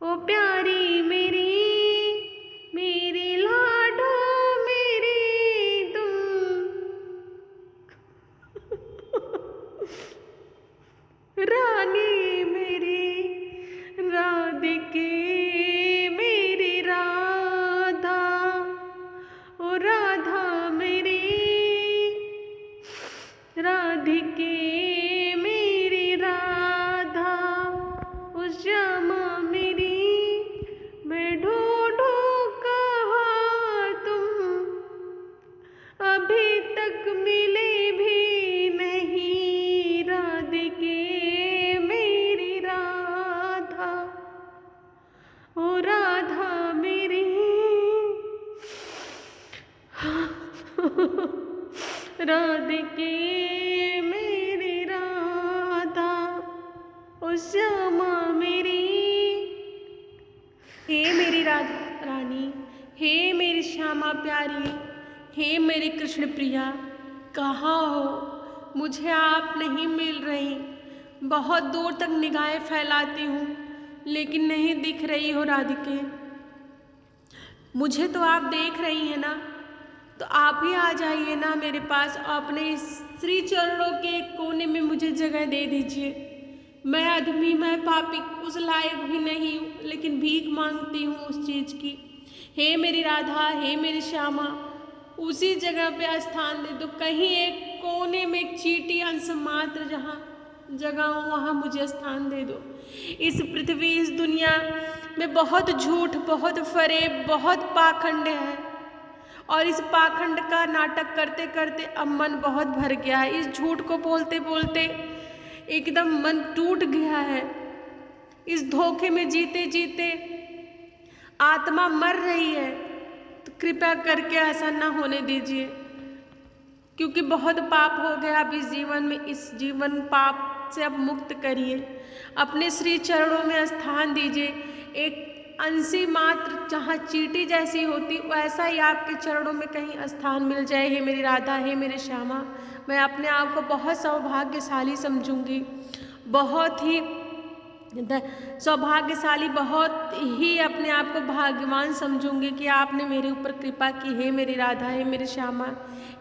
ओ प्यारी मेरी लाडो मेरी तुम, रानी मेरी राधिके मेरी राधा, ओ राधा मेरी राधिके मेरी राधा, ओ श्यामा मेरी मैं ढूंढूं कहाँ तुम, अभी तक मिले भी नहीं राधिके मेरी राधा, ओ राधा मेरी राधिके मेरी राधा, ओ श्यामा मेरी। हे मेरी राधा रानी, हे मेरी श्यामा प्यारी, हे मेरी कृष्ण प्रिया, कहाँ हो? मुझे आप नहीं मिल रही। बहुत दूर तक निगाहें फैलाती हूँ लेकिन नहीं दिख रही हो राधिके। मुझे तो आप देख रही हैं ना, तो आप ही आ जाइए ना मेरे पास, अपने इस श्री चरणों के एक कोने में मुझे जगह दे दीजिए। मैं आदमी, मैं पापी, उस लायक भी नहीं हूँ, लेकिन भीख मांगती हूँ उस चीज़ की। हे मेरी राधा, हे मेरी श्यामा, उसी जगह पे स्थान दे दो, कहीं एक कोने में एक चींटी अंश मात्र जहाँ जगह हो वहाँ मुझे स्थान दे दो। इस पृथ्वी, इस दुनिया में बहुत झूठ, बहुत फरेब, बहुत पाखंड है, और इस पाखंड का नाटक करते करते अब मन बहुत भर गया है। इस झूठ को बोलते बोलते एकदम मन टूट गया है। इस धोखे में जीते जीते आत्मा मर रही है। तो कृपया करके ऐसा ना होने दीजिए, क्योंकि बहुत पाप हो गया अब इस जीवन में। इस जीवन पाप से अब मुक्त करिए, अपने श्री चरणों में स्थान दीजिए। एक अंशी मात्र जहाँ चींटी जैसी होती वैसा ही आपके चरणों में कहीं स्थान मिल जाए। हे मेरी राधा, हे मेरे श्यामा, मैं अपने आप को बहुत सौभाग्यशाली समझूंगी, बहुत ही सौभाग्यशाली, बहुत ही अपने आप को भाग्यवान समझूंगी कि आपने मेरे ऊपर कृपा की। हे मेरी राधा, हे मेरे श्यामा,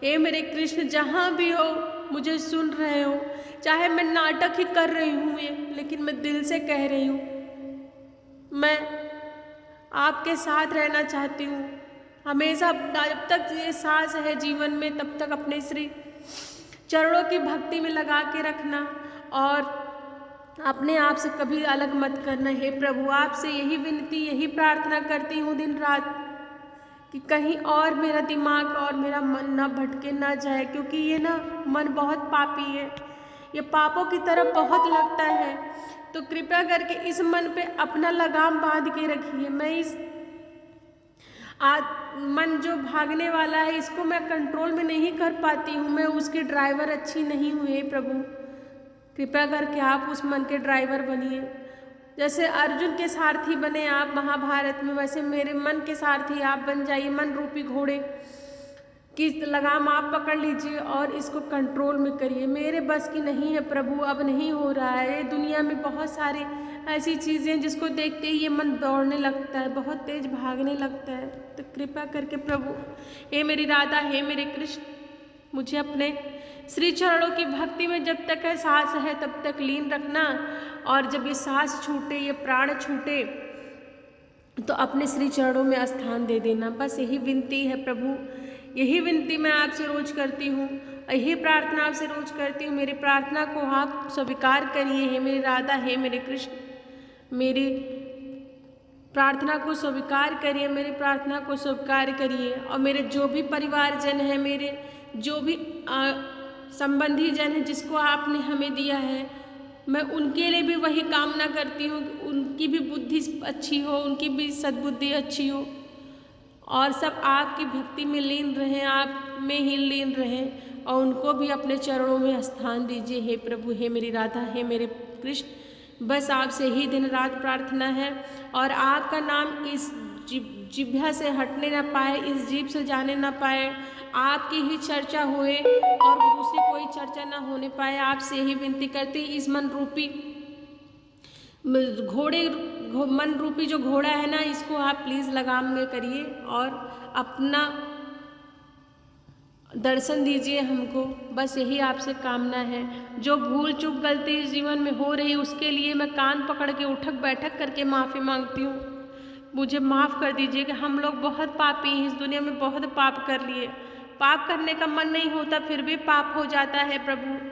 हे मेरे कृष्ण, जहाँ भी हो मुझे सुन रहे हो, चाहे मैं नाटक ही कर रही हूँ ये, लेकिन मैं दिल से कह रही हूँ, मैं आपके साथ रहना चाहती हूँ हमेशा। जब तक ये सांस है जीवन में तब तक अपने श्री चरणों की भक्ति में लगा के रखना, और अपने आप से कभी अलग मत करना। हे प्रभु, आपसे यही विनती, यही प्रार्थना करती हूँ दिन रात कि कहीं और मेरा दिमाग और मेरा मन ना भटके ना जाए, क्योंकि ये ना मन बहुत पापी है, ये पापों की तरफ बहुत लगता है। तो कृपया करके इस मन पे अपना लगाम बांध के रखिए। मैं इस मन जो भागने वाला है इसको मैं कंट्रोल में नहीं कर पाती हूँ, मैं उसकी ड्राइवर अच्छी नहीं हूँ। हे प्रभु, कृपया करके आप उस मन के ड्राइवर बनिए। जैसे अर्जुन के सारथी बने आप महाभारत में, वैसे मेरे मन के सारथी आप बन जाइए। मन रूपी घोड़े की लगाम आप पकड़ लीजिए और इसको कंट्रोल में करिए। मेरे बस की नहीं है प्रभु, अब नहीं हो रहा है। दुनिया में बहुत सारे ऐसी चीज़ें हैं जिसको देखते ही ये मन दौड़ने लगता है, बहुत तेज भागने लगता है। तो कृपा करके प्रभु, हे मेरी राधा, हे मेरे कृष्ण, मुझे अपने श्री चरणों की भक्ति में जब तक है सांस है तब तक लीन रखना, और जब ये सांस छूटे, ये प्राण छूटे, तो अपने श्री चरणों में स्थान दे देना। बस यही विनती है प्रभु, यही विनती मैं आपसे रोज करती हूँ, यही प्रार्थना आपसे रोज करती हूँ। मेरी प्रार्थना को आप स्वीकार करिए। हे मेरी राधा, हे मेरे कृष्ण, मेरी प्रार्थना को स्वीकार करिए, मेरी प्रार्थना को स्वीकार करिए। और मेरे जो भी परिवारजन हैं, मेरे जो भी संबंधी जन हैं जिसको आपने हमें दिया है, मैं उनके लिए भी वही कामना करती हूँ कि उनकी भी बुद्धि अच्छी हो, उनकी भी सद्बुद्धि अच्छी हो, और सब आपकी भक्ति में लीन रहें, आप में ही लीन रहें, और उनको भी अपने चरणों में स्थान दीजिए। हे प्रभु, हे मेरी राधा, हे मेरे कृष्ण, बस आपसे ही दिन रात प्रार्थना है, और आपका नाम इस जिह्वा से हटने ना पाए, इस जीभ से जाने ना पाए, आपकी ही चर्चा होए और दूसरी कोई चर्चा ना होने पाए। आपसे यही विनती करती, इस मन रूपी घोड़े मन रूपी जो घोड़ा है ना, इसको आप प्लीज़ लगाम में करिए और अपना दर्शन दीजिए हमको। बस यही आपसे कामना है। जो भूल चूक गलती इस जीवन में हो रही, उसके लिए मैं कान पकड़ के उठक बैठक करके माफ़ी मांगती हूँ। मुझे माफ़ कर दीजिए कि हम लोग बहुत पापी हैं, इस दुनिया में बहुत पाप कर लिए। पाप करने का मन नहीं होता, फिर भी पाप हो जाता है प्रभु।